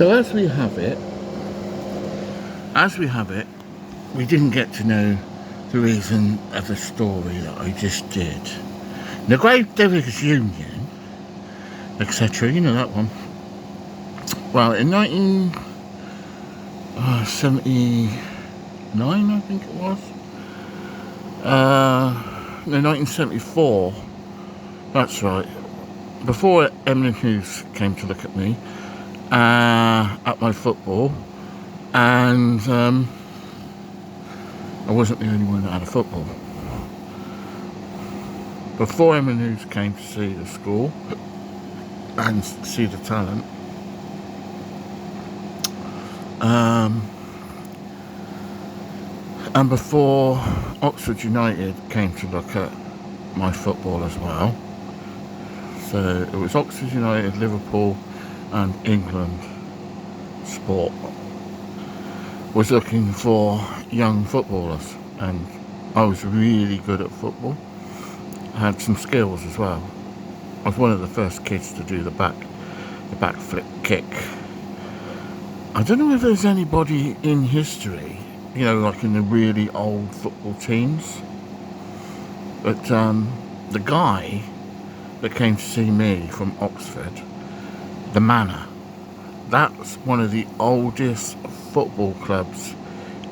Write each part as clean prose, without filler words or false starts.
So as we have it, we didn't get to know the reason of the story that I just did. The Grave Diggers Union, etc. You know that one. Well, in 1979, I think it was. No, 1974. That's right. Before Eminent Hughes came to look at me at my football, and I wasn't the only one that had a football. Before Eminent Hughes came to see the school and see the talent, and before Oxford United came to look at my football as well. So it was Oxford United, Liverpool and England Sport was looking for young footballers, and I was really good at football. I had some skills as well. I was one of the first kids to do the back flip kick. I don't know if there's anybody in history, you know, like in the really old football teams, but the guy that came to see me from Oxford, the Manor, that's one of the oldest football clubs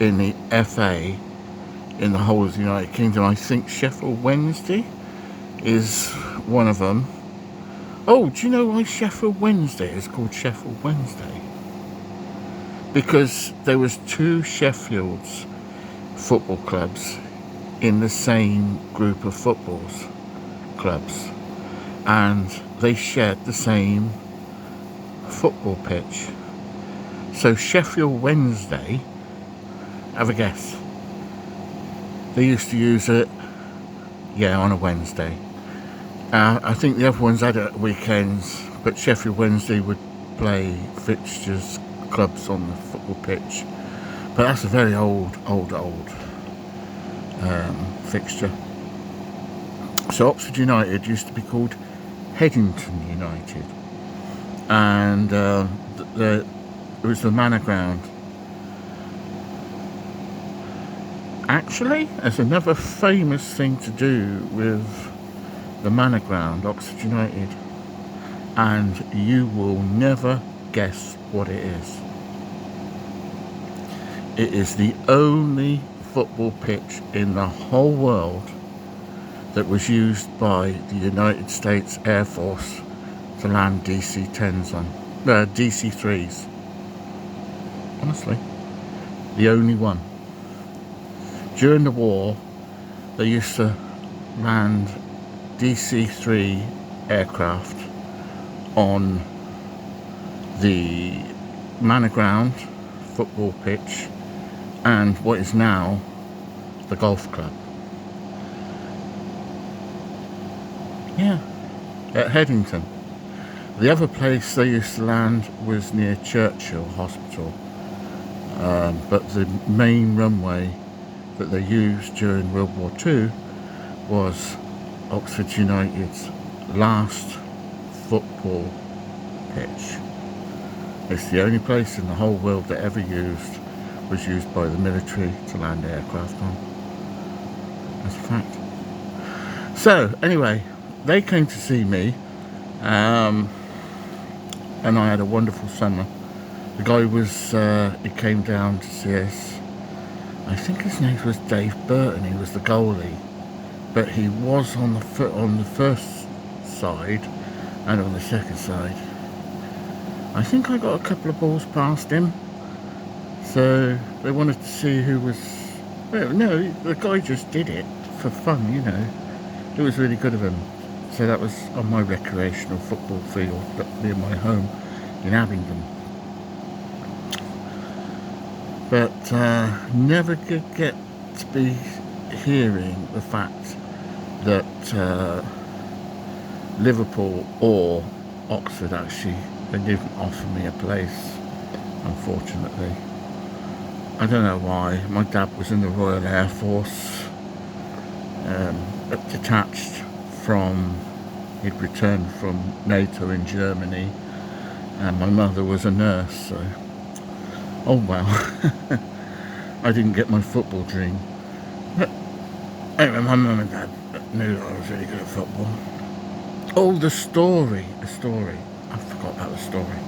in the FA in the whole of the United Kingdom. I think Sheffield Wednesday is one of them. Oh, do you know why Sheffield Wednesday is called Sheffield Wednesday? Because there was two Sheffields football clubs in the same group of footballs clubs, and they shared the same football pitch. So Sheffield Wednesday, have a guess. They used to use it, on a Wednesday. I think the other ones had it at weekends, but Sheffield Wednesday would play fixtures, clubs on the football pitch. But that's a very old fixture. So Oxford United used to be called Headington United, and it was the Manor Ground. Actually, there's another famous thing to do with the Manor Ground, Oxford United, and you will never guess what it is. It is the only football pitch in the whole world that was used by the United States Air Force to land DC-10s on, DC-3s. Honestly, the only one. During the war, they used to land DC-3 aircraft on the Manor Ground football pitch and what is now the golf club. Yeah, at Headington. The other place they used to land was near Churchill Hospital, but the main runway that they used during World War II was Oxford United's last football pitch. It's the only place in the whole world that ever was used by the military to land aircraft on. That's a fact. So anyway, they came to see me, and I had a wonderful summer. The guy he came down to see us. I think his name was Dave Burton. He was the goalie, but he was on the first side and on the second side. I think I got a couple of balls past him, so they wanted to see who was. Well, no, the guy just did it for fun, you know. It was really good of him. So that was on my recreational football field near my home in Abingdon. But never could get to be hearing the fact that Liverpool or Oxford actually, they didn't offer me a place, unfortunately. I don't know why. My dad was in the Royal Air Force, detached from, he'd returned from NATO in Germany, and my mother was a nurse, so oh well. I didn't get my football dream. But anyway, my mum and dad knew that I was really good at football. Oh, the story. I forgot about the story.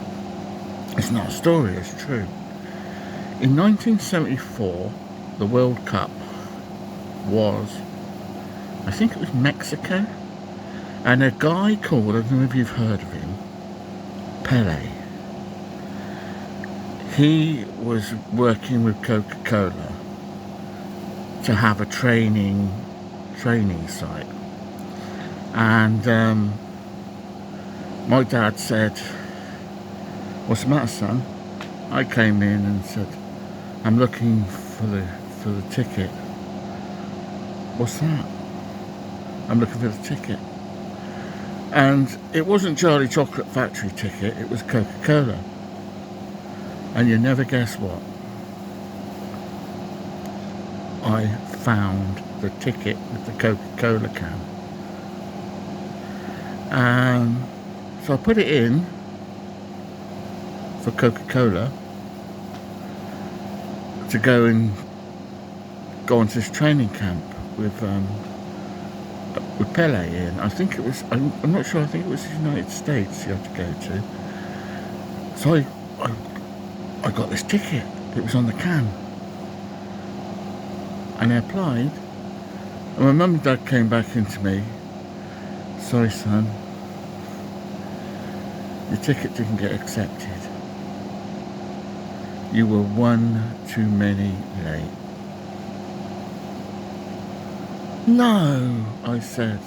It's not a story, it's true. In 1974, the World Cup was, I think it was Mexico, and a guy called, I don't know if you've heard of him, Pele. He was working with Coca-Cola to have a training site, and my dad said, "What's the matter, son?" I came in and said, "I'm looking for the ticket." "What's that?" "I'm looking for the ticket." And it wasn't Charlie Chocolate Factory ticket, it was Coca-Cola. And you never guess what? I found the ticket with the Coca-Cola can. So I put it in for Coca-Cola to go onto this training camp with Pele in. I think it was, I'm not sure, I think it was the United States you had to go to. So I got this ticket, it was on the can. And I applied, and my mum and dad came back into me. "Sorry, son, your ticket didn't get accepted. You were one too many late." "No," I said.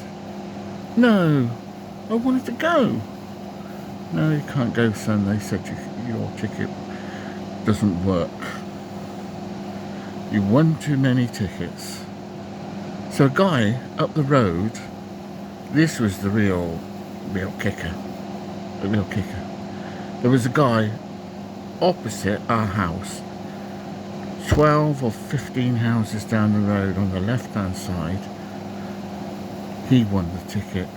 "No, I wanted to go." "No, you can't go, son. They said your ticket doesn't work. You won too many tickets." So a guy up the road, this was the real kicker. The real kicker. There was a guy opposite our house, 12 or 15 houses down the road on the left-hand side. He won the ticket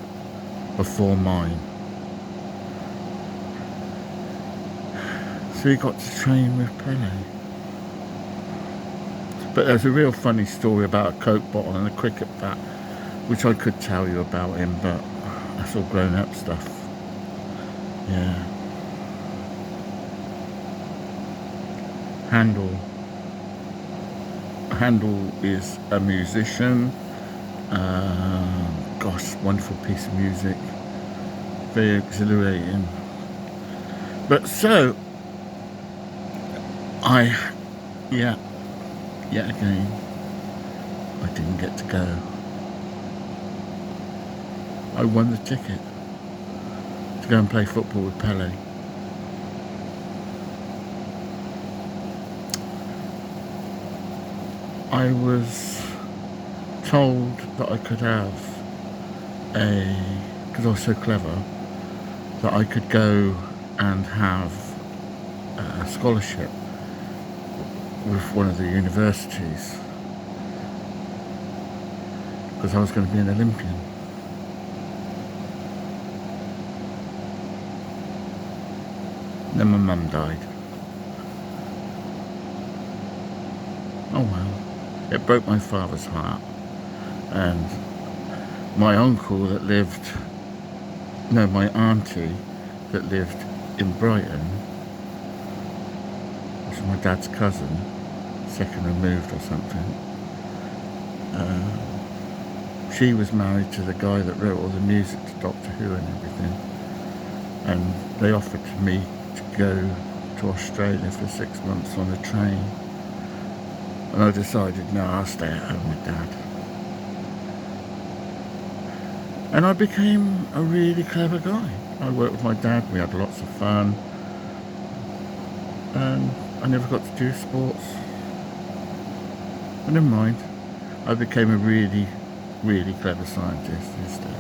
before mine. So he got to train with Pele. But there's a real funny story about a Coke bottle and a cricket bat, which I could tell you about him, but that's all grown-up stuff. Yeah. Handel is a musician. Gosh, wonderful piece of music. Very exhilarating. But so, yet again, I didn't get to go. I won the ticket to go and play football with Pele. I was told that I could have because I was so clever, that I could go and have a scholarship with one of the universities, because I was going to be an Olympian. Then my mum died. Oh well. It broke my father's heart, and my auntie that lived in Brighton, which was my dad's cousin, second removed or something. She was married to the guy that wrote all the music to Doctor Who and everything, and they offered me to go to Australia for 6 months on a train. And I decided, no, I'll stay at home with Dad. And I became a really clever guy. I worked with my dad, we had lots of fun. And I never got to do sports. But never mind. I became a really, really clever scientist instead.